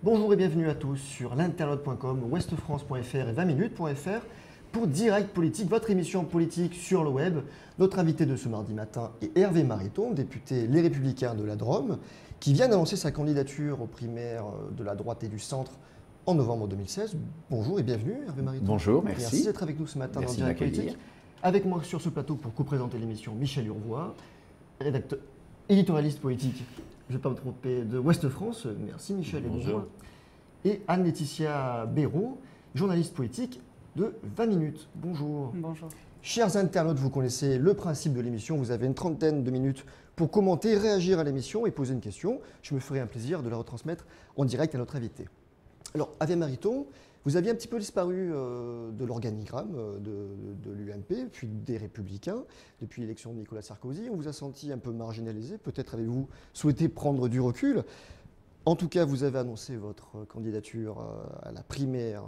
Bonjour et bienvenue à tous sur l'internaute.com, ouestfrance.fr et 20minutes.fr pour Direct Politique, votre émission politique sur le web. Notre invité de ce mardi matin est Hervé Mariton, député Les Républicains de la Drôme, qui vient d'annoncer sa candidature aux primaires de la droite et du centre en novembre 2016. Bonjour et bienvenue Hervé Mariton. Bonjour, merci. Merci d'être avec nous ce matin dans Direct Politique. Avec moi sur ce plateau pour co-présenter l'émission, Michel Urvois, rédacteur, éditorialiste politique, je ne vais pas me tromper, de Ouest France. Merci Michel. Bonjour. Et Anne-Laetitia Béraud, journaliste politique de 20 minutes. Bonjour. Bonjour. Chers internautes, vous connaissez le principe de l'émission. Vous avez une trentaine de minutes pour commenter, réagir à l'émission et poser une question. Je me ferai un plaisir de la retransmettre en direct à notre invité. Alors, Hervé Mariton, vous aviez un petit peu disparu de l'organigramme de l'UMP, puis des Républicains, depuis l'élection de Nicolas Sarkozy. On vous a senti un peu marginalisé. Peut-être avez-vous souhaité prendre du recul. En tout cas, vous avez annoncé votre candidature à la primaire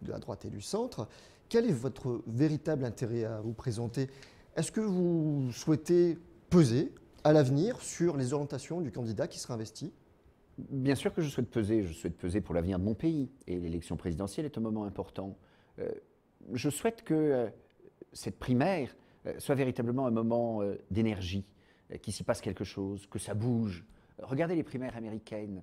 de la droite et du centre. Quel est votre véritable intérêt à vous présenter? Est-ce que vous souhaitez peser à l'avenir sur les orientations du candidat qui sera investi? Bien sûr que je souhaite peser pour l'avenir de mon pays. Et l'élection présidentielle est un moment important. Je souhaite que cette primaire soit véritablement un moment d'énergie, qu'il s'y passe quelque chose, que ça bouge. Regardez les primaires américaines,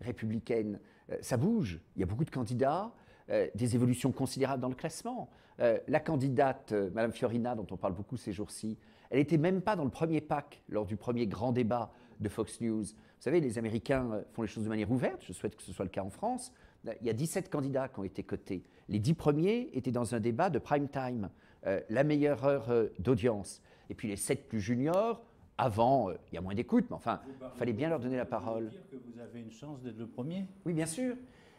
républicaines, ça bouge. Il y a beaucoup de candidats, des évolutions considérables dans le classement. La candidate, Mme Fiorina, dont on parle beaucoup ces jours-ci, elle n'était même pas dans le premier pack lors du premier grand débat de Fox News. Vous savez, les Américains font les choses de manière ouverte, je souhaite que ce soit le cas en France. Il y a 17 candidats qui ont été cotés. Les 10 premiers étaient dans un débat de prime time, la meilleure heure d'audience. Et puis les 7 plus juniors, avant, il y a moins d'écoute, mais enfin, il fallait bien leur donner la parole. Vous dire que vous avez une chance d'être le premier? Oui, bien sûr.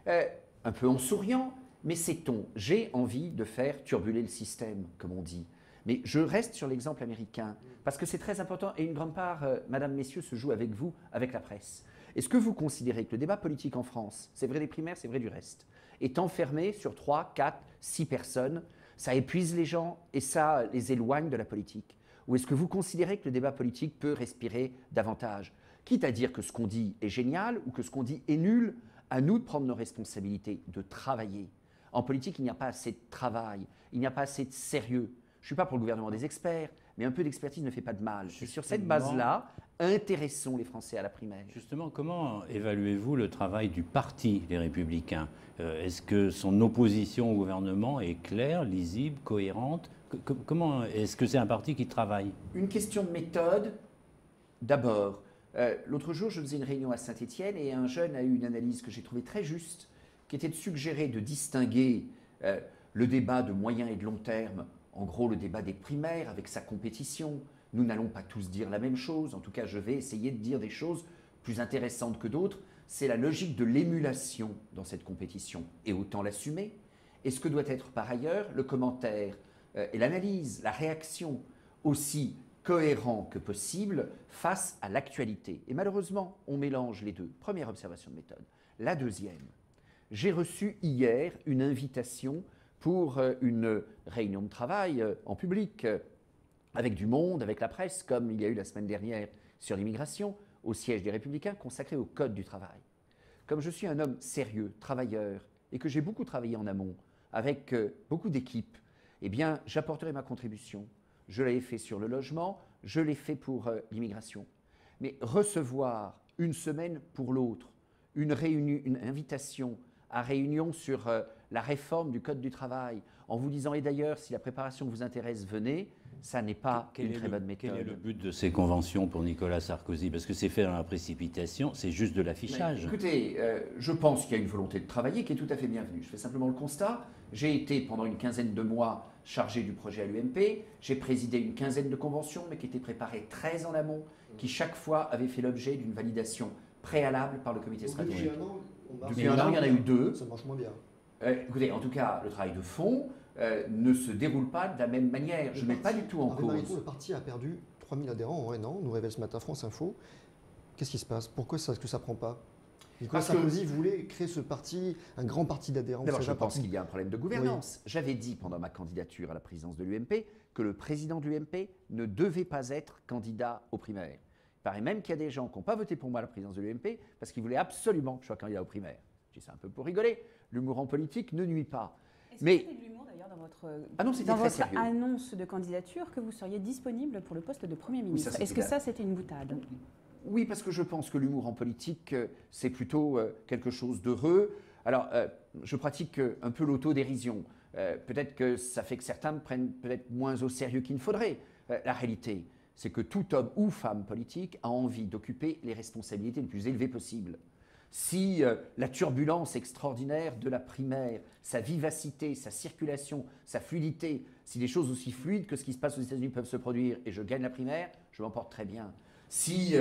Un peu en souriant, mais sait-on, j'ai envie de faire turbuler le système, comme on dit. Mais je reste sur l'exemple américain, parce que c'est très important, et une grande part, Madame, Messieurs, se joue avec vous, avec la presse. Est-ce que vous considérez que le débat politique en France, c'est vrai des primaires, c'est vrai du reste, est enfermé sur 3, 4, 6 personnes, ça épuise les gens et ça les éloigne de la politique? Ou est-ce que vous considérez que le débat politique peut respirer davantage? Quitte à dire que ce qu'on dit est génial ou que ce qu'on dit est nul, à nous de prendre nos responsabilités, de travailler. En politique, il n'y a pas assez de travail, il n'y a pas assez de sérieux. Je ne suis pas pour le gouvernement des experts, mais un peu d'expertise ne fait pas de mal. Et sur cette base-là, intéressons les Français à la primaire. Justement, comment évaluez-vous le travail du parti Les Républicains? Est-ce que son opposition au gouvernement est claire, lisible, cohérente? Comment est-ce que c'est un parti qui travaille? Une question de méthode, d'abord. L'autre jour, je faisais une réunion à Saint-Étienne et un jeune a eu une analyse que j'ai trouvée très juste, qui était de suggérer de distinguer le débat de moyen et de long terme, en gros le débat des primaires avec sa compétition. Nous n'allons pas tous dire la même chose, en tout cas je vais essayer de dire des choses plus intéressantes que d'autres. C'est la logique de l'émulation dans cette compétition, et autant l'assumer. Et ce que doit être par ailleurs le commentaire et l'analyse, la réaction aussi cohérent que possible face à l'actualité. Et malheureusement, on mélange les deux. Première observation de méthode. La deuxième, j'ai reçu hier une invitation pour une réunion de travail en public, avec du monde, avec la presse, comme il y a eu la semaine dernière sur l'immigration, au siège des Républicains, consacré au Code du travail. Comme je suis un homme sérieux, travailleur, et que j'ai beaucoup travaillé en amont, avec beaucoup d'équipes, eh bien, j'apporterai ma contribution. Je l'ai fait sur le logement, je l'ai fait pour l'immigration. Mais recevoir une semaine pour l'autre, une invitation à réunion sur la réforme du Code du travail, en vous disant, et d'ailleurs, si la préparation vous intéresse, venez, ça n'est pas une très bonne méthode. Quel est le but de ces conventions pour Nicolas Sarkozy? Parce que c'est fait dans la précipitation, c'est juste de l'affichage. Écoutez, je pense qu'il y a une volonté de travailler qui est tout à fait bienvenue. Je fais simplement le constat. J'ai été pendant une quinzaine de mois chargé du projet à l'UMP. J'ai présidé une quinzaine de conventions, mais qui étaient préparées très en amont, qui chaque fois avaient fait l'objet d'une validation préalable par le comité stratégique. Depuis un an, il y en a eu 2. Ça marche moins bien. Écoutez, en tout cas, le travail de fond ne se déroule pas de la même manière. Je ne mets pas du tout en cause. Le parti a perdu 3000 adhérents en un an, nous révèle ce matin France Info. Qu'est-ce qui se passe? Pourquoi est-ce que ça ne prend pas? Nicolas Sarkozy voulait créer ce parti, un grand parti d'adhérents. D'abord, je pense qu'il y a un problème de gouvernance. Oui. J'avais dit pendant ma candidature à la présidence de l'UMP que le président de l'UMP ne devait pas être candidat aux primaires. paraît même qu'il y a des gens qui n'ont pas voté pour moi à la présidence de l'UMP parce qu'ils voulaient absolument que je sois candidat aux primaires. Je dis ça un peu pour rigoler. L'humour en politique ne nuit pas. Est-ce qu'il y a de l'humour d'ailleurs dans votre sérieux. annonce de candidature que vous seriez disponible pour le poste de Premier ministre? Oui, Est-ce que ça, c'était une boutade? Oui, parce que je pense que l'humour en politique, c'est plutôt quelque chose d'heureux. Alors, je pratique un peu l'autodérision. Peut-être que ça fait que certains me prennent peut-être moins au sérieux qu'il ne faudrait. La réalité, c'est que tout homme ou femme politique a envie d'occuper les responsabilités les plus élevées possibles. Si la turbulence extraordinaire de la primaire, sa vivacité, sa circulation, sa fluidité, si des choses aussi fluides que ce qui se passe aux États-Unis peuvent se produire et je gagne la primaire, je m'en porte très bien. Si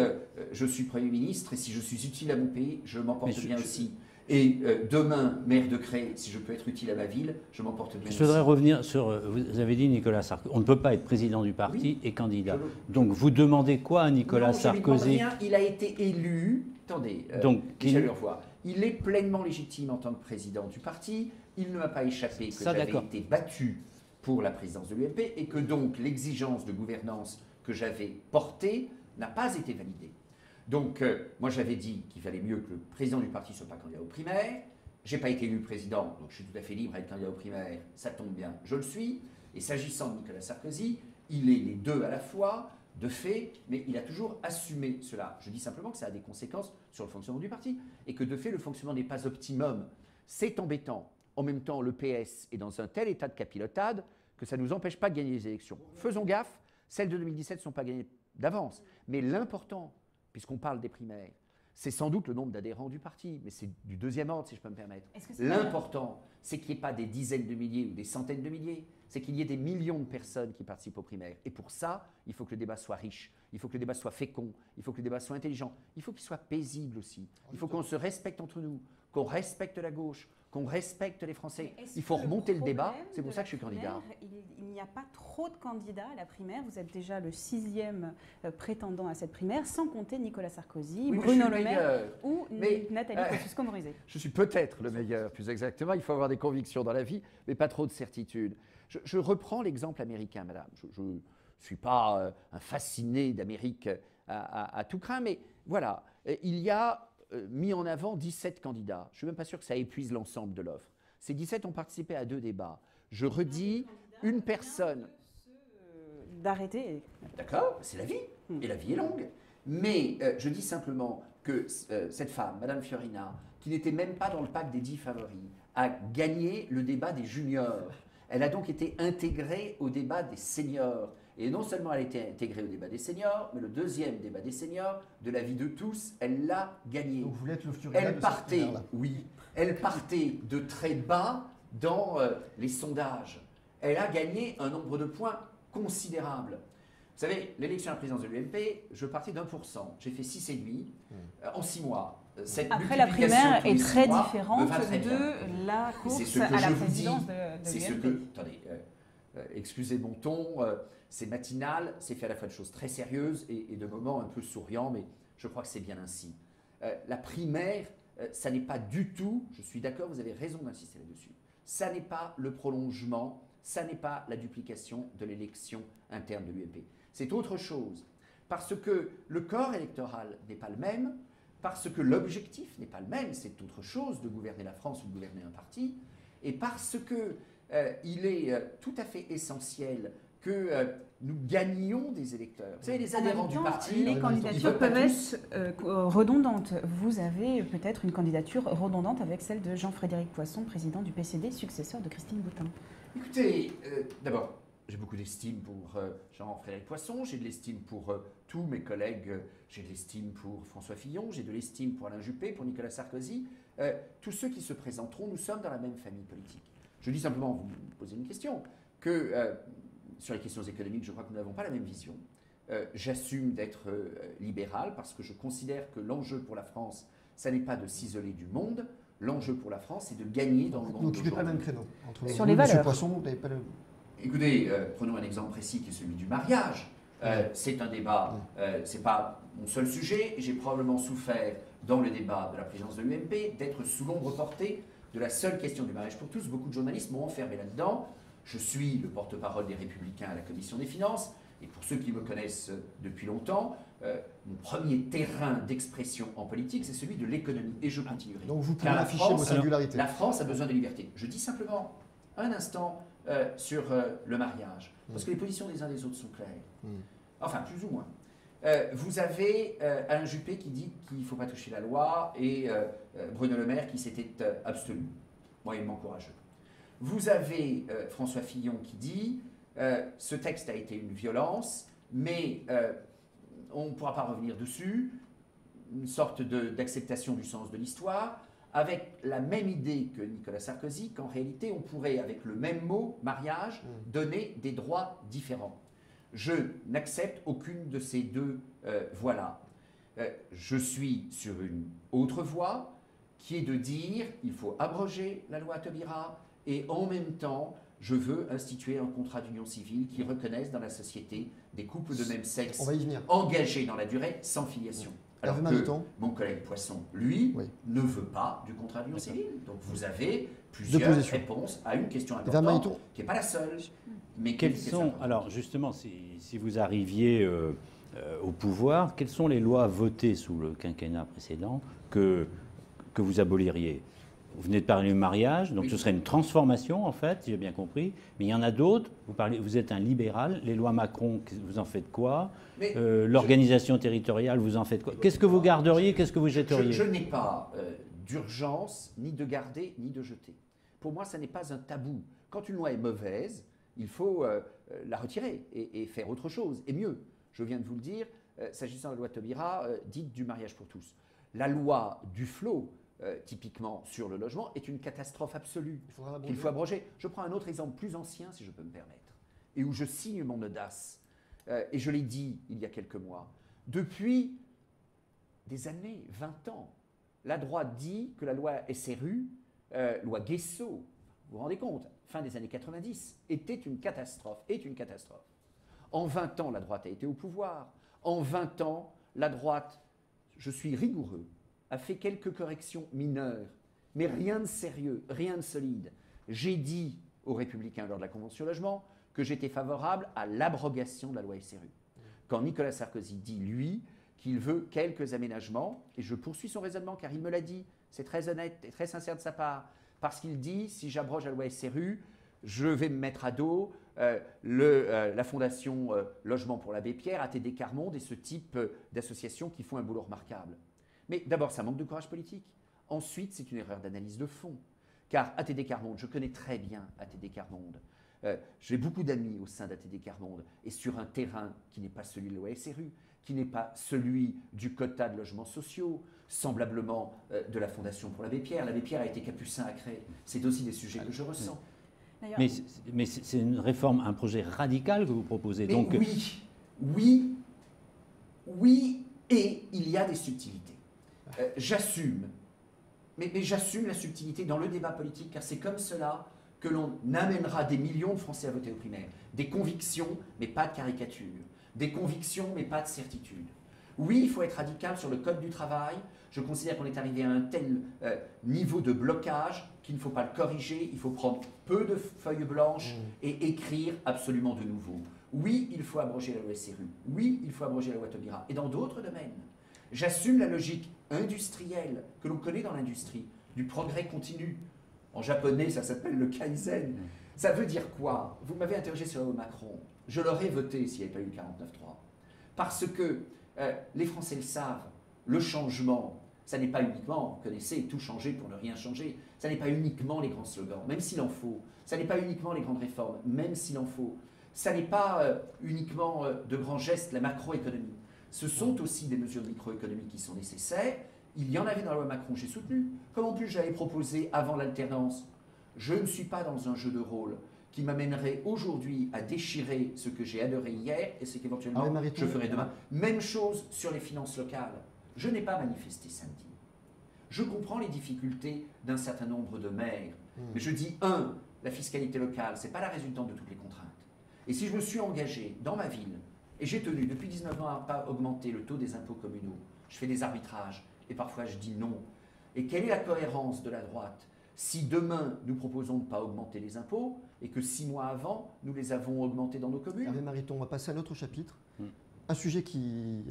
je suis Premier ministre et si je suis utile à mon pays, je m'en porte bien aussi. Et demain, maire de Cré, si je peux être utile à ma ville, je m'en porte bien aussi. Je voudrais revenir sur, vous avez dit Nicolas Sarkozy, on ne peut pas être président du parti et candidat. Donc vous demandez quoi à Nicolas Sarkozy? Rien, il a été élu, attendez, Michel Urvois, il est pleinement légitime en tant que président du parti, il ne m'a pas échappé que j'avais été battu pour la présidence de l'UMP et que donc l'exigence de gouvernance que j'avais portée n'a pas été validée. Donc, moi, j'avais dit qu'il fallait mieux que le président du parti ne soit pas candidat aux primaires. Je n'ai pas été élu président, donc je suis tout à fait libre à être candidat aux primaires. Ça tombe bien, je le suis. Et s'agissant de Nicolas Sarkozy, il est les deux à la fois, de fait, mais il a toujours assumé cela. Je dis simplement que ça a des conséquences sur le fonctionnement du parti et que de fait, le fonctionnement n'est pas optimum. C'est embêtant. En même temps, le PS est dans un tel état de capilotade que ça ne nous empêche pas de gagner les élections. Faisons gaffe, celles de 2017 ne sont pas gagnées d'avance. Mais l'important, puisqu'on parle des primaires, c'est sans doute le nombre d'adhérents du parti, mais c'est du deuxième ordre, si je peux me permettre. L'important, c'est qu'il n'y ait pas des dizaines de milliers ou des centaines de milliers, c'est qu'il y ait des millions de personnes qui participent aux primaires. Et pour ça, il faut que le débat soit riche, il faut que le débat soit fécond, il faut que le débat soit intelligent, il faut qu'il soit paisible aussi. Il faut qu'on se respecte entre nous, qu'on respecte la gauche, qu'on respecte les Français. Il faut remonter le débat, c'est pour ça que je suis candidat. Il n'y a pas trop de candidats à la primaire, vous êtes déjà le 6e prétendant à cette primaire, sans compter Nicolas Sarkozy, oui, Bruno Le Maire ou Nathalie Kosciusko-Morizet. Je suis peut-être le meilleur, plus exactement, il faut avoir des convictions dans la vie, mais pas trop de certitude. Je reprends l'exemple américain, madame. Je ne suis pas un fasciné d'Amérique à tout craint, mais voilà, il y a mis en avant 17 candidats. Je ne suis même pas sûr que ça épuise l'ensemble de l'offre. Ces 17 ont participé à 2 débats. Je redis, une personne... D'arrêter. D'accord, c'est la vie, et la vie est longue. Mais je dis simplement que cette femme, Madame Fiorina, qui n'était même pas dans le pack des 10 favoris, a gagné le débat des juniors. Elle a donc été intégrée au débat des seniors. Et non seulement elle a été intégrée au débat des seniors, mais le deuxième débat des seniors, de l'avis de tous, elle l'a gagné. Donc vous voulez être le Fiorina elle partait, oui, elle partait de très bas dans les sondages. Elle a gagné un nombre de points considérable. Vous savez, l'élection à la présidence de l'UMP, je partais d'1%. J'ai fait 6,5 en 6 mois. Cette après, la primaire est très différente de la course à la présidence de l'UMP. Attendez, excusez mon ton, c'est matinal, c'est fait à la fois de choses très sérieuses et de moments un peu souriants, mais je crois que c'est bien ainsi. La primaire, ça n'est pas du tout, je suis d'accord, vous avez raison d'insister là-dessus, ça n'est pas le prolongement, ça n'est pas la duplication de l'élection interne de l'UMP. C'est autre chose, parce que le corps électoral n'est pas le même, parce que l'objectif n'est pas le même, c'est autre chose de gouverner la France ou de gouverner un parti, et parce que il est tout à fait essentiel que nous gagnions des électeurs. Vous savez, les adhérents du parti... Les candidatures peuvent être redondantes. Vous avez peut-être une candidature redondante avec celle de Jean-Frédéric Poisson, président du PCD, successeur de Christine Boutin. Écoutez, d'abord, j'ai beaucoup d'estime pour Jean-Frédéric Poisson, j'ai de l'estime pour tous mes collègues, j'ai de l'estime pour François Fillon, j'ai de l'estime pour Alain Juppé, pour Nicolas Sarkozy. Tous ceux qui se présenteront, nous sommes dans la même famille politique. Je dis simplement, vous me posez une question, que sur les questions économiques, je crois que nous n'avons pas la même vision. J'assume d'être libéral parce que je considère que l'enjeu pour la France, ça n'est pas de s'isoler du monde. L'enjeu pour la France, c'est de gagner dans le monde. Donc, tu n'es pas le même créneau entre sur les valeurs. Poisson, vous n'avez pas le... Écoutez, prenons un exemple précis qui est celui du mariage. C'est un débat, c'est pas mon seul sujet. J'ai probablement souffert dans le débat de la présidence de l'UMP d'être sous l'ombre portée de la seule question du mariage pour tous. Beaucoup de journalistes m'ont enfermé là-dedans. Je suis le porte-parole des Républicains à la Commission des Finances. Et pour ceux qui me connaissent depuis longtemps, mon premier terrain d'expression en politique, c'est celui de l'économie. Et je continuerai. Donc vous pouvez afficher vos singularités. La France a besoin de liberté. Je dis simplement un instant sur le mariage, parce que les positions des uns des autres sont claires. Enfin, plus ou moins. Vous avez Alain Juppé qui dit qu'il ne faut pas toucher la loi et Bruno Le Maire qui s'était abstenu. Moyennement courageux. Vous avez François Fillon qui dit ce texte a été une violence, mais on ne pourra pas revenir dessus, une sorte d'acceptation du sens de l'histoire, avec la même idée que Nicolas Sarkozy, qu'en réalité on pourrait, avec le même mot, mariage, donner des droits différents. Je n'accepte aucune de ces deux voies-là. Je suis sur une autre voie, qui est de dire il faut abroger la loi Taubira, et en même temps, je veux instituer un contrat d'union civile qui reconnaisse dans la société des couples de même sexe engagés dans la durée sans filiation. Alors que mon collègue Poisson, lui, ne veut pas du contrat d'union civile. Donc vous avez plusieurs réponses à une question importante, qui n'est pas la seule. Mais quelles sont, alors justement, si vous arriviez au pouvoir, quelles sont les lois votées sous le quinquennat précédent que vous aboliriez? Vous venez de parler du mariage, donc ce serait une transformation en fait, si j'ai bien compris. Mais il y en a d'autres. Vous êtes un libéral. Les lois Macron, vous en faites quoi? L'organisation territoriale, vous en faites quoi? Qu'est-ce que vous garderiez? Qu'est-ce que vous jetteriez? Je n'ai pas d'urgence ni de garder ni de jeter. Pour moi, ça n'est pas un tabou. Quand une loi est mauvaise, il faut la retirer et faire autre chose, et mieux. Je viens de vous le dire, s'agissant de la loi Taubira, dite du mariage pour tous. La loi Duflot, typiquement sur le logement, est une catastrophe absolue qu'il faut abroger. Je prends un autre exemple plus ancien, si je peux me permettre, et où je signe mon audace. Et je l'ai dit il y a quelques mois. Depuis des années, 20 ans, la droite dit que la loi SRU, loi Guesso, vous vous rendez compte, fin des années 90, était une catastrophe, est une catastrophe. En 20 ans, la droite a été au pouvoir. En 20 ans, la droite, je suis rigoureux, a fait quelques corrections mineures, mais rien de sérieux, rien de solide. J'ai dit aux Républicains lors de la Convention logement que j'étais favorable à l'abrogation de la loi SRU. Quand Nicolas Sarkozy dit, lui, qu'il veut quelques aménagements, et je poursuis son raisonnement car il me l'a dit, c'est très honnête et très sincère de sa part, parce qu'il dit, si j'abroge la loi SRU, je vais me mettre à dos la Fondation Logement pour l'Abbé Pierre, ATD Quart Monde et ce type d'associations qui font un boulot remarquable. Mais d'abord, ça manque de courage politique. Ensuite, c'est une erreur d'analyse de fond. Car ATD Quart Monde, je connais très bien ATD Quart Monde. J'ai beaucoup d'amis au sein d'ATD Quart Monde et sur un terrain qui n'est pas celui de la loi SRU, qui n'est pas celui du quota de logements sociaux, semblablement de la Fondation pour l'Abbé Pierre. L'Abbé Pierre a été capucin à Cré. C'est aussi des sujets que je ressens. Mais c'est une réforme, un projet radical que vous proposez. Mais donc... Oui, et il y a des subtilités. J'assume, mais j'assume la subtilité dans le débat politique, car c'est comme cela que l'on amènera des millions de Français à voter aux primaires. Des convictions, mais pas de caricature. Des convictions, mais pas de certitude. Oui, il faut être radical sur le code du travail. Je considère qu'on est arrivé à un tel niveau de blocage qu'il ne faut pas le corriger. Il faut prendre peu de feuilles blanches et écrire absolument de nouveau. Oui, il faut abroger la loi SRU. Oui, il faut abroger la loi Taubira. Et dans d'autres domaines. J'assume la logique industrielle que l'on connaît dans l'industrie, du progrès continu. En japonais, ça s'appelle le Kaizen. Ça veut dire quoi? Vous m'avez interrogé sur la loi Macron. Je l'aurais voté s'il n'y avait pas eu le 49.3. Parce que les Français le savent, le changement, ça n'est pas uniquement, connaissez, tout changer pour ne rien changer. Ça n'est pas uniquement les grands slogans, même s'il en faut. Ça n'est pas uniquement les grandes réformes, même s'il en faut. Ça n'est pas uniquement de grands gestes, la macroéconomie. Ce sont aussi des mesures de microéconomie qui sont nécessaires. Il y en avait dans la loi Macron, j'ai soutenu. Comme en plus j'avais proposé avant l'alternance. Je ne suis pas dans un jeu de rôle qui m'amènerait aujourd'hui à déchirer ce que j'ai adoré hier et ce qu'éventuellement je ferai demain. Même chose sur les finances locales. Je n'ai pas manifesté samedi. Je comprends les difficultés d'un certain nombre de maires. Mais je dis, la fiscalité locale, ce n'est pas la résultante de toutes les contraintes. Et si je me suis engagé dans ma ville, et j'ai tenu depuis 19 ans à ne pas augmenter le taux des impôts communaux, je fais des arbitrages, et parfois je dis non. Et quelle est la cohérence de la droite si demain nous proposons de ne pas augmenter les impôts, et que 6 mois avant, nous les avons augmentés dans nos communes? Hervé Mariton, on va passer à un autre chapitre. Un sujet qui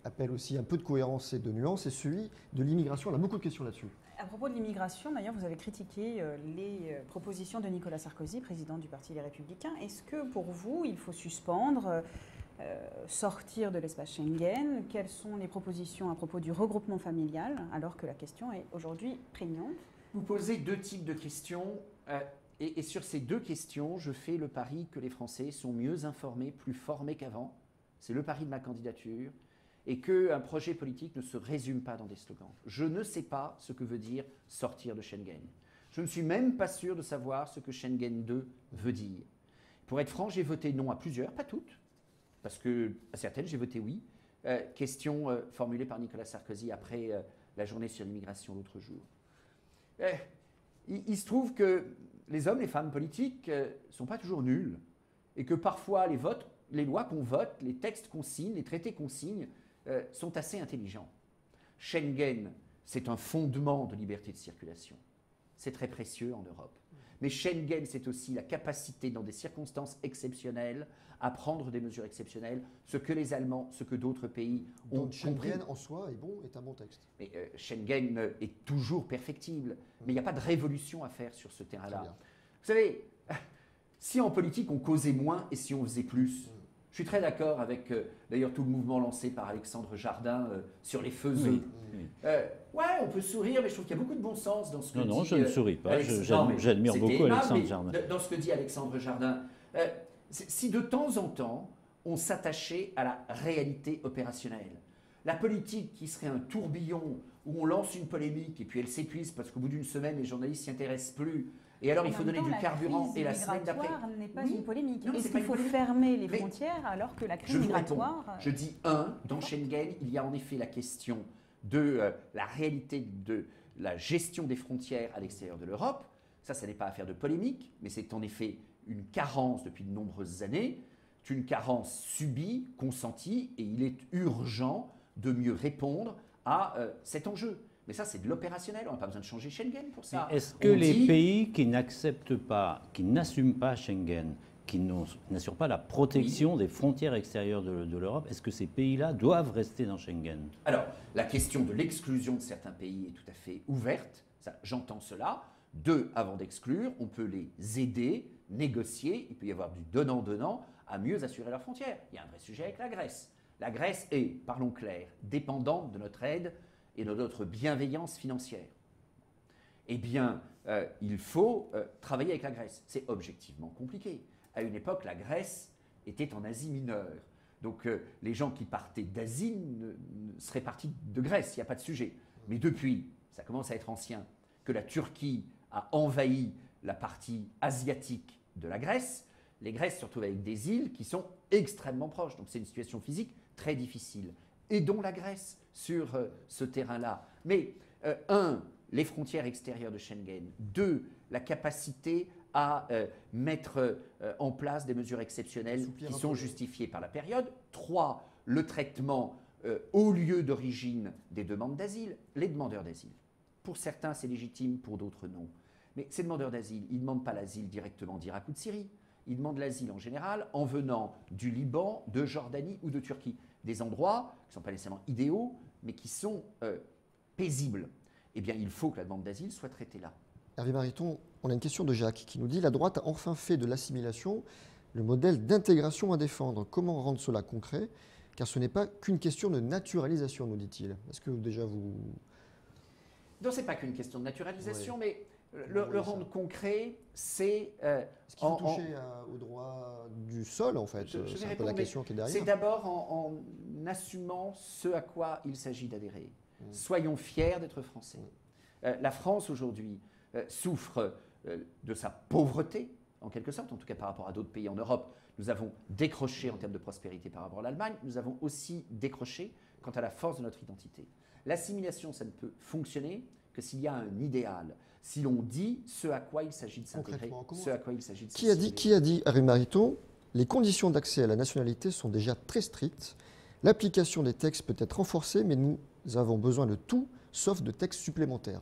appelle aussi un peu de cohérence et de nuance, c'est celui de l'immigration. On a beaucoup de questions là-dessus. À propos de l'immigration, d'ailleurs, vous avez critiqué les propositions de Nicolas Sarkozy, président du Parti Les Républicains. Est-ce que pour vous, il faut suspendre, sortir de l'espace Schengen? Quelles sont les propositions à propos du regroupement familial, alors que la question est aujourd'hui prégnante? Vous posez deux types de questions. Et sur ces deux questions, je fais le pari que les Français sont mieux informés, plus formés qu'avant. C'est le pari de ma candidature. Et qu'un projet politique ne se résume pas dans des slogans. Je ne sais pas ce que veut dire sortir de Schengen. Je ne suis même pas sûr de savoir ce que Schengen 2 veut dire. Pour être franc, j'ai voté non à plusieurs, pas toutes, parce que à certaines, j'ai voté oui. Question formulée par Nicolas Sarkozy après la journée sur l'immigration l'autre jour. Il se trouve que les hommes, les femmes politiques ne sont pas toujours nuls, et que parfois les lois qu'on vote, les textes qu'on signe, les traités qu'on signe, sont assez intelligents. Schengen, c'est un fondement de liberté de circulation. C'est très précieux en Europe. Mais Schengen, c'est aussi la capacité, dans des circonstances exceptionnelles, à prendre des mesures exceptionnelles, ce que les Allemands, ce que d'autres pays ont compris. Schengen en soi est un bon texte. Mais Schengen est toujours perfectible. Mais il n'y a pas de révolution à faire sur ce terrain-là. Vous savez, si en politique on causait moins et si on faisait plus, je suis très d'accord avec d'ailleurs tout le mouvement lancé par Alexandre Jardin sur les faiseux. Ouais, on peut sourire, mais je trouve qu'il y a beaucoup de bon sens dans ce que dit... Non, je ne souris pas. J'admire beaucoup Alexandre Jardin. Dans ce que dit Alexandre Jardin, si de temps en temps, on s'attachait à la réalité opérationnelle, la politique qui serait un tourbillon où on lance une polémique et puis elle s'épuise parce qu'au bout d'une semaine, les journalistes s'y intéressent plus. Et alors, il faut donner du carburant. Et la semaine d'après. N'est pas une polémique. Est-ce qu'il faut fermer les frontières alors que la crise migratoire. Je dis dans Schengen, il y a en effet la question de la réalité de la gestion des frontières à l'extérieur de l'Europe. Ça n'est pas affaire de polémique, mais c'est en effet une carence depuis de nombreuses années. C'est une carence subie, consentie, et il est urgent de mieux répondre à cet enjeu. Mais ça, c'est de l'opérationnel. On n'a pas besoin de changer Schengen pour ça. Est-ce que les pays qui n'acceptent pas, qui n'assument pas Schengen, qui n'assurent pas la protection des frontières extérieures de l'Europe, est-ce que ces pays-là doivent rester dans Schengen? Alors, la question de l'exclusion de certains pays est tout à fait ouverte. J'entends cela. Avant d'exclure, on peut les aider, négocier. Il peut y avoir du donnant-donnant à mieux assurer leurs frontières. Il y a un vrai sujet avec la Grèce. La Grèce est, parlons clair, dépendante de notre aide et de notre bienveillance financière. Eh bien, il faut travailler avec la Grèce. C'est objectivement compliqué. À une époque, la Grèce était en Asie mineure. Donc, les gens qui partaient d'Asie seraient partis de Grèce, il n'y a pas de sujet. Mais depuis, ça commence à être ancien, que la Turquie a envahi la partie asiatique de la Grèce, les Grèces se retrouvent avec des îles qui sont extrêmement proches. Donc, c'est une situation physique très difficile. Aidons la Grèce sur ce terrain-là. Mais, les frontières extérieures de Schengen. 2, la capacité à mettre en place des mesures exceptionnelles qui sont justifiées par la période. 3, le traitement au lieu d'origine des demandes d'asile, les demandeurs d'asile. Pour certains, c'est légitime, pour d'autres, non. Mais ces demandeurs d'asile, ils ne demandent pas l'asile directement d'Irak ou de Syrie. Ils demandent l'asile en général en venant du Liban, de Jordanie ou de Turquie. Des endroits qui ne sont pas nécessairement idéaux, mais qui sont paisibles. Eh bien, il faut que la demande d'asile soit traitée là. Hervé Mariton, on a une question de Jacques qui nous dit « La droite a enfin fait de l'assimilation le modèle d'intégration à défendre. Comment rendre cela concret? Car ce n'est pas qu'une question de naturalisation, nous dit-il. » Est-ce que déjà vous... Non, ce n'est pas qu'une question de naturalisation, mais le rendre concret, c'est... Est-ce qu'il faut toucher au droit du sol, en fait? C'est un peu la question qui est derrière. C'est d'abord en assumant ce à quoi il s'agit d'adhérer. Soyons fiers d'être français. La France, aujourd'hui, souffre de sa pauvreté, en quelque sorte, en tout cas par rapport à d'autres pays en Europe. Nous avons décroché en termes de prospérité par rapport à l'Allemagne. Nous avons aussi décroché quant à la force de notre identité. L'assimilation, ça ne peut fonctionner que s'il y a un idéal. Si l'on dit ce à quoi il s'agit de s'intégrer, ce à quoi il s'agit de s'assimiler. Qui a dit, Hervé Mariton, les conditions d'accès à la nationalité sont déjà très strictes. L'application des textes peut être renforcée, mais nous avons besoin de tout, sauf de textes supplémentaires.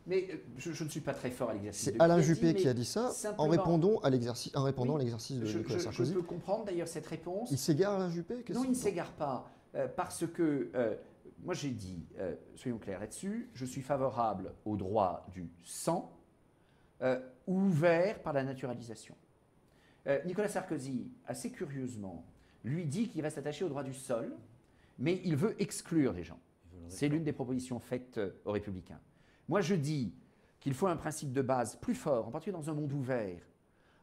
Mais je ne suis pas très fort à l'exercice. C'est Alain Juppé qui a dit ça en simplement- répondant à l'exercice de Nicolas Sarkozy. Je peux comprendre d'ailleurs cette réponse. Il s'égare, Alain Juppé? Non, il ne s'égare pas. Parce que, moi j'ai dit, soyons clairs là-dessus, je suis favorable au droit du sang, ouvert par la naturalisation. Nicolas Sarkozy, assez curieusement, lui dit qu'il reste attaché au droit du sol, mais il veut exclure des gens. C'est l'une des propositions faites aux Républicains. Moi, je dis qu'il faut un principe de base plus fort, en particulier dans un monde ouvert,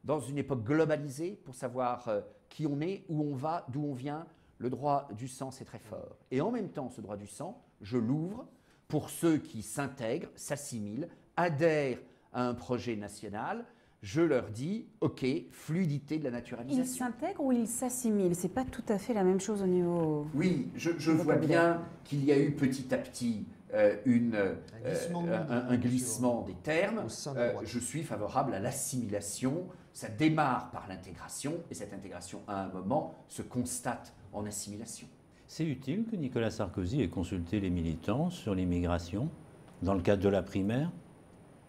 dans une époque globalisée, pour savoir qui on est, où on va, d'où on vient. Le droit du sang, c'est très fort. Et en même temps, ce droit du sang, je l'ouvre pour ceux qui s'intègrent, s'assimilent, adhèrent à un projet national. Je leur dis, OK, fluidité de la Ils naturalisation. s'intègrent ou ils s'assimilent? C'est pas tout à fait la même chose au niveau. Oui, je vois bien qu'il y a eu petit à petit un glissement des termes. Au sein de la droite. Je suis favorable à l'assimilation. Ça démarre par l'intégration et cette intégration, à un moment, se constate en assimilation. C'est utile que Nicolas Sarkozy ait consulté les militants sur l'immigration dans le cadre de la primaire?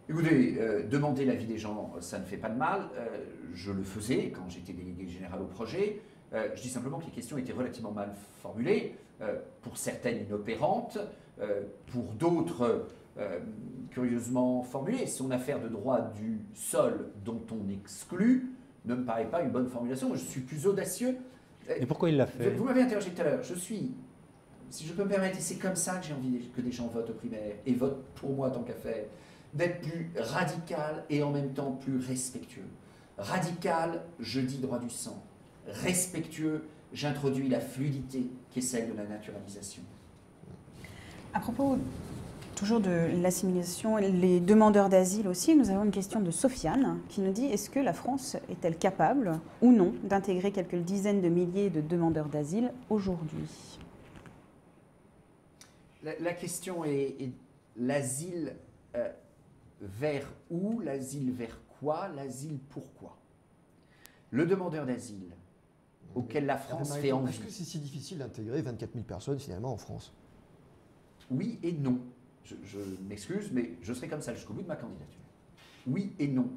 Écoutez, demander l'avis des gens, ça ne fait pas de mal. Je le faisais quand j'étais délégué général au projet. Je dis simplement que les questions étaient relativement mal formulées, pour certaines inopérantes, pour d'autres curieusement formulées. Son affaire de droit du sol dont on exclut ne me paraît pas une bonne formulation. Moi, je suis plus audacieux. Et pourquoi il l'a fait? Vous m'avez interrogé tout à l'heure. Je suis, si je peux me permettre, c'est comme ça que j'ai envie que des gens votent aux primaires et votent pour moi tant qu'à faire, d'être plus radical et en même temps plus respectueux. Radical, je dis droit du sang. Respectueux, j'introduis la fluidité qui est celle de la naturalisation. À propos toujours de l'assimilation, les demandeurs d'asile aussi, nous avons une question de Sofiane qui nous dit: est-ce que la France est-elle capable ou non d'intégrer quelques dizaines de milliers de demandeurs d'asile aujourd'hui? La question est l'asile vers où, l'asile vers quoi, l'asile pourquoi? Le demandeur d'asile auquel la France fait envie. Est-ce que c'est si difficile d'intégrer 24 000 personnes finalement en France? Oui et non. Je m'excuse, mais je serai comme ça jusqu'au bout de ma candidature. Oui et non.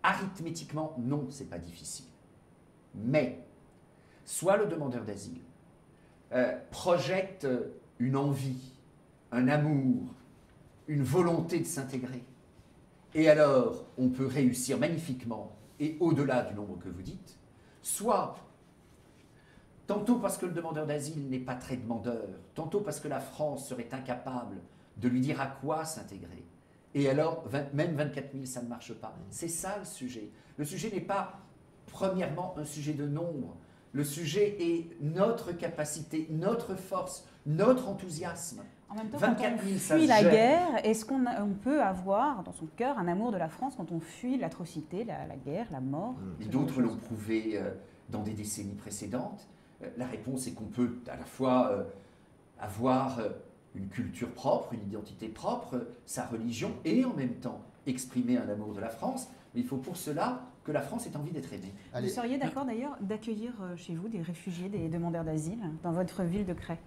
Arithmétiquement, non, c'est pas difficile. Mais, soit le demandeur d'asile projette une envie, un amour, une volonté de s'intégrer, et alors on peut réussir magnifiquement et au-delà du nombre que vous dites, soit tantôt parce que le demandeur d'asile n'est pas très demandeur, tantôt parce que la France serait incapable de lui dire à quoi s'intégrer. Et alors, même 24 000, ça ne marche pas. C'est ça le sujet. Le sujet n'est pas, premièrement, un sujet de nombre. Le sujet est notre capacité, notre force, notre enthousiasme. En même temps, 24 quand 000, on ça fuit se la gère. guerre, est-ce qu'on peut avoir dans son cœur un amour de la France quand on fuit l'atrocité, la guerre, la mort? Et ce d'autres genre de l'ont choses? prouvé dans des décennies précédentes. La réponse est qu'on peut à la fois avoir une culture propre, une identité propre, sa religion, et en même temps exprimer un amour de la France. Mais il faut pour cela que la France ait envie d'être aimée. Allez, Vous seriez d'accord d'ailleurs d'accueillir chez vous des réfugiés, des demandeurs d'asile dans votre ville de Cray?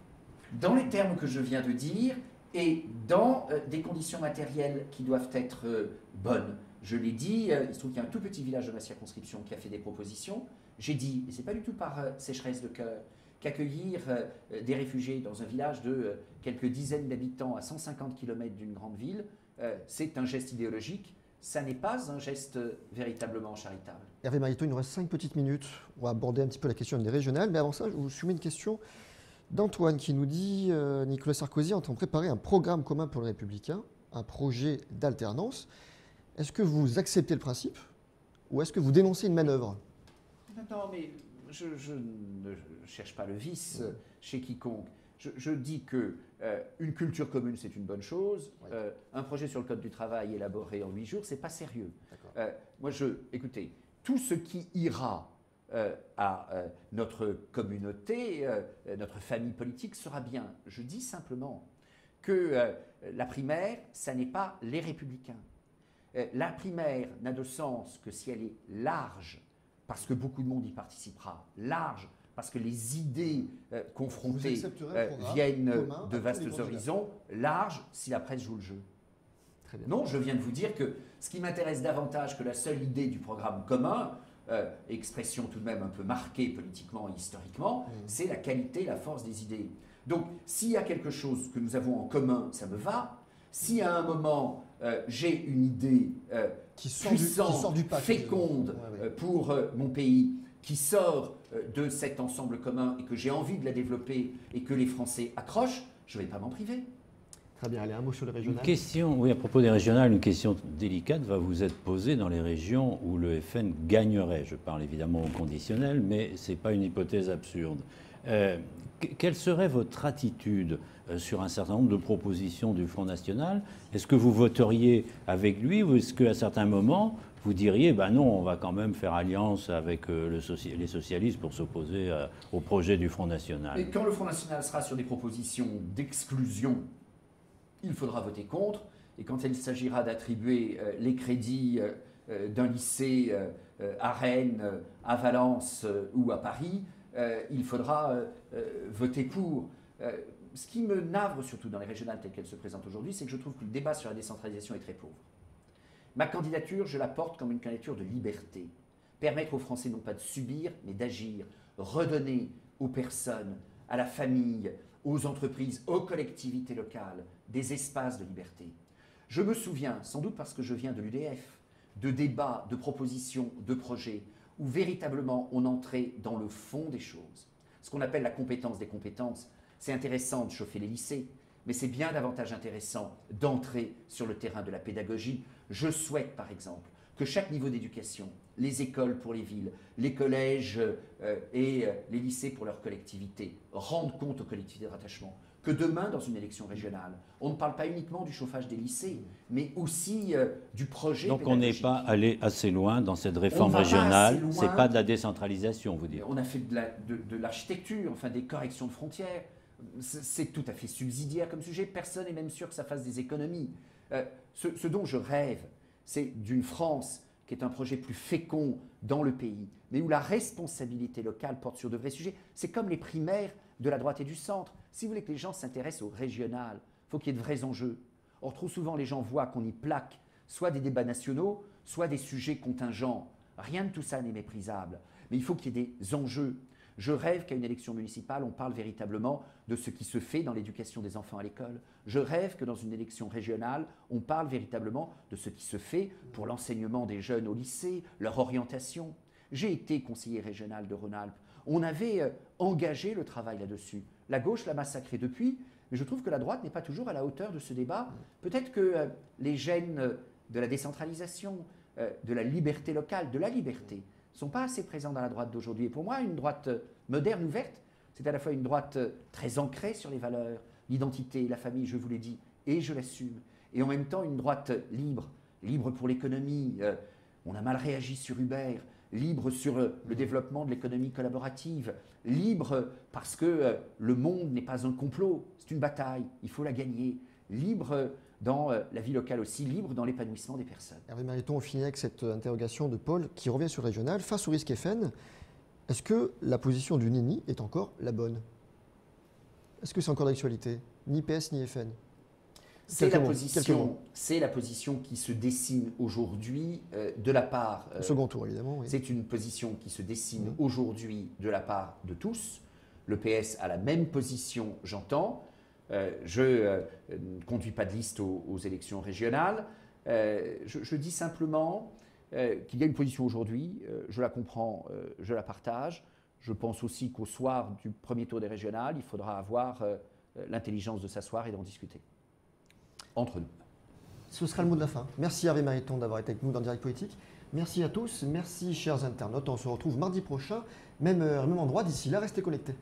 Dans les termes que je viens de dire et dans des conditions matérielles qui doivent être bonnes. Je l'ai dit, il se trouve qu'il y a un tout petit village de ma circonscription qui a fait des propositions. J'ai dit, et ce n'est pas du tout par sécheresse de cœur, qu'accueillir des réfugiés dans un village de quelques dizaines d'habitants à 150 km d'une grande ville, c'est un geste idéologique, ça n'est pas un geste véritablement charitable. Hervé Mariton, il nous reste 5 petites minutes. On va aborder un petit peu la question des régionales. Mais avant ça, je vous soumets une question d'Antoine qui nous dit Nicolas Sarkozy entend préparer un programme commun pour les Républicains, un projet d'alternance. Est-ce que vous acceptez le principe ou est-ce que vous dénoncez une manœuvre? Non, mais je ne cherche pas le vice chez quiconque. Je dis que une culture commune, c'est une bonne chose. Oui. Un projet sur le code du travail élaboré en 8 jours, c'est pas sérieux. D'accord. Écoutez, tout ce qui ira à notre communauté, notre famille politique sera bien. Je dis simplement que la primaire, ça n'est pas les Républicains. La primaire n'a de sens que si elle est large, parce que beaucoup de monde y participera, large, parce que les idées confrontées accepterez un programme viennent commun à tous de les vastes candidats. horizons, large, si la presse joue le jeu. Très bien. Non, je viens de vous dire que ce qui m'intéresse davantage que la seule idée du programme commun, expression tout de même un peu marquée politiquement et historiquement, c'est la qualité, la force des idées. Donc, s'il y a quelque chose que nous avons en commun, ça me va. Si à un moment, j'ai une idée puissante, féconde pour mon pays, qui sort de cet ensemble commun et que j'ai envie de la développer et que les Français accrochent, je ne vais pas m'en priver. Très bien, allez, un mot sur les Une régionales. question, oui, à propos des régionales, une question délicate va vous être posée dans les régions où le FN gagnerait. Je parle évidemment au conditionnel, mais ce n'est pas une hypothèse absurde. Quelle serait votre attitude sur un certain nombre de propositions du Front National? Est-ce que vous voteriez avec lui ou est-ce qu'à certains moments, vous diriez, ben non, on va quand même faire alliance avec les socialistes pour s'opposer au projet du Front National? Et quand le Front National sera sur des propositions d'exclusion, il faudra voter contre. Et quand il s'agira d'attribuer les crédits d'un lycée à Rennes, à Valence ou à Paris, il faudra voter pour. Ce qui me navre surtout dans les régionales telles qu'elles se présentent aujourd'hui, c'est que je trouve que le débat sur la décentralisation est très pauvre. Ma candidature, je la porte comme une candidature de liberté. Permettre aux Français non pas de subir, mais d'agir. Redonner aux personnes, à la famille, aux entreprises, aux collectivités locales, des espaces de liberté. Je me souviens, sans doute parce que je viens de l'UDF, de débats, de propositions, de projets, où véritablement on entrait dans le fond des choses. Ce qu'on appelle la compétence des compétences, c'est intéressant de chauffer les lycées, mais c'est bien davantage intéressant d'entrer sur le terrain de la pédagogie. Je souhaite, par exemple, que chaque niveau d'éducation, les écoles pour les villes, les collèges et les lycées pour leurs collectivités, rendent compte aux collectivités de rattachement que demain, dans une élection régionale, on ne parle pas uniquement du chauffage des lycées, mais aussi du projet Donc pédagogique. on n'est pas allé assez loin dans cette réforme régionale, ce n'est pas de la décentralisation, vous dites. On a fait de l'architecture, enfin des corrections de frontières. C'est tout à fait subsidiaire comme sujet, personne n'est même sûr que ça fasse des économies. Ce dont je rêve, c'est d'une France qui est un projet plus fécond dans le pays, mais où la responsabilité locale porte sur de vrais sujets. C'est comme les primaires de la droite et du centre. Si vous voulez que les gens s'intéressent au régional, il faut qu'il y ait de vrais enjeux. Or, trop souvent, les gens voient qu'on y plaque soit des débats nationaux, soit des sujets contingents. Rien de tout ça n'est méprisable, mais il faut qu'il y ait des enjeux. Je rêve qu'à une élection municipale, on parle véritablement de ce qui se fait dans l'éducation des enfants à l'école. Je rêve que dans une élection régionale, on parle véritablement de ce qui se fait pour l'enseignement des jeunes au lycée, leur orientation. J'ai été conseiller régional de Rhône-Alpes. On avait engagé le travail là-dessus. La gauche l'a massacré depuis, mais je trouve que la droite n'est pas toujours à la hauteur de ce débat. Peut-être que les gènes de la décentralisation, de la liberté locale, de la liberté, ne sont pas assez présents dans la droite d'aujourd'hui. Et pour moi, une droite moderne, ouverte, c'est à la fois une droite très ancrée sur les valeurs, l'identité, la famille, je vous l'ai dit, et je l'assume. Et en même temps, une droite libre, libre pour l'économie. On a mal réagi sur Uber, libre sur le développement de l'économie collaborative, libre parce que le monde n'est pas un complot, c'est une bataille, il faut la gagner, libre dans la vie locale aussi, libre dans l'épanouissement des personnes. Hervé Mariton, on finit avec cette interrogation de Paul qui revient sur le régional. Face au risque FN, est-ce que la position du Nini est encore la bonne? Est-ce que c'est encore d'actualité? Ni PS ni FN? C'est la position qui se dessine aujourd'hui de la part... Au second tour, évidemment. Oui. C'est une position qui se dessine aujourd'hui de la part de tous. Le PS a la même position, j'entends. Je ne conduis pas de liste aux élections régionales. Je dis simplement qu'il y a une position aujourd'hui, je la comprends, je la partage. Je pense aussi qu'au soir du premier tour des régionales, il faudra avoir l'intelligence de s'asseoir et d'en discuter. Entre nous. Ce sera le mot de la fin. Merci Hervé Mariton d'avoir été avec nous dans Direct Politique. Merci à tous, merci chers internautes. On se retrouve mardi prochain, même heure, même endroit. D'ici là, restez connectés.